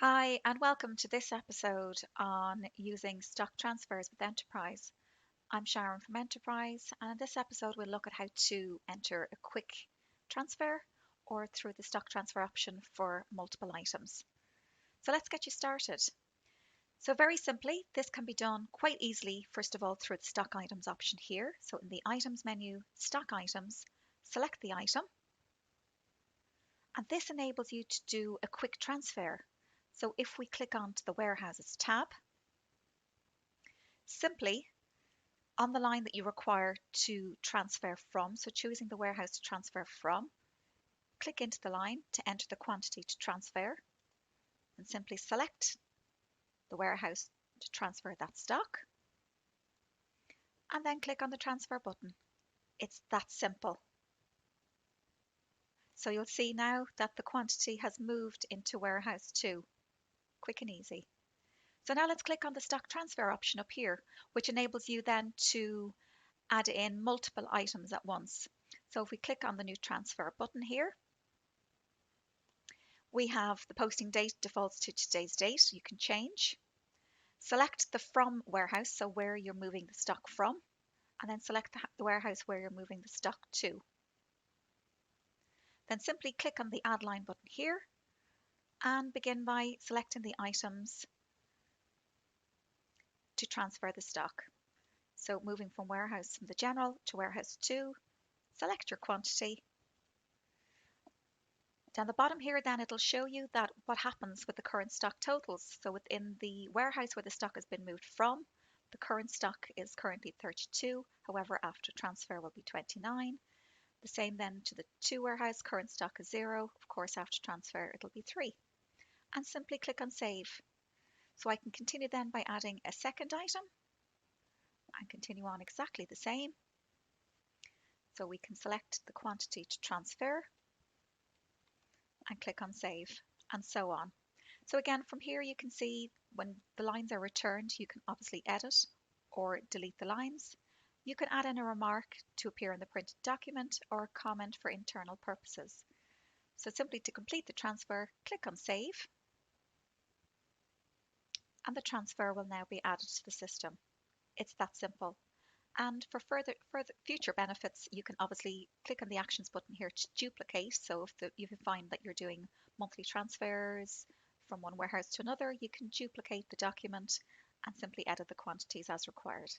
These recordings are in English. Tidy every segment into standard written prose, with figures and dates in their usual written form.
Hi, and welcome to this episode on using stock transfers with Enterprise. I'm Sharon from Enterprise, and in this episode, we'll look at how to enter a quick transfer or through the stock transfer option for multiple items. So let's get you started. So, very simply, this can be done quite easily, first of all, through the stock items option here. So, in the items menu, stock items, select the item, and this enables you to do a quick transfer. So if we click onto the Warehouses tab, simply on the line that you require to transfer from, so choosing the warehouse to transfer from, click into the line to enter the quantity to transfer and simply select the warehouse to transfer that stock and then click on the transfer button. It's that simple. So you'll see now that the quantity has moved into warehouse 2. Quick and easy. So now let's click on the stock transfer option up here, which enables you then to add in multiple items at once. So if we click on the new transfer button here, we have the posting date defaults to today's date. You can change. Select the from warehouse, so where you're moving the stock from, and then select the warehouse where you're moving the stock to. Then simply click on the add line button here and begin by selecting the items to transfer the stock. So moving from warehouse from the general to warehouse 2, select your quantity. Down the bottom here then it'll show you that what happens with the current stock totals. So within the warehouse where the stock has been moved from, the current stock is currently 32, however after transfer will be 29. The same then to the 2 warehouse, current stock is 0, of course after transfer it'll be 3. And simply click on save. So I can continue then by adding a second item and continue on exactly the same. So we can select the quantity to transfer and click on save, and so on. So again, from here you can see when the lines are returned, you can obviously edit or delete the lines. You can add in a remark to appear in the printed document or a comment for internal purposes. So simply to complete the transfer, click on save, and the transfer will now be added to the system. It's that simple. And for further future benefits, you can obviously click on the actions button here to duplicate. So if you find that you're doing monthly transfers from one warehouse to another, you can duplicate the document and simply edit the quantities as required.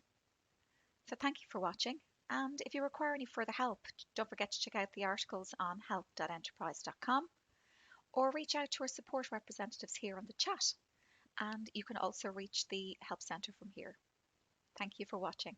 So thank you for watching. And if you require any further help, don't forget to check out the articles on help.enterpryze.com or reach out to our support representatives here on the chat. And you can also reach the Help Centre from here. Thank you for watching.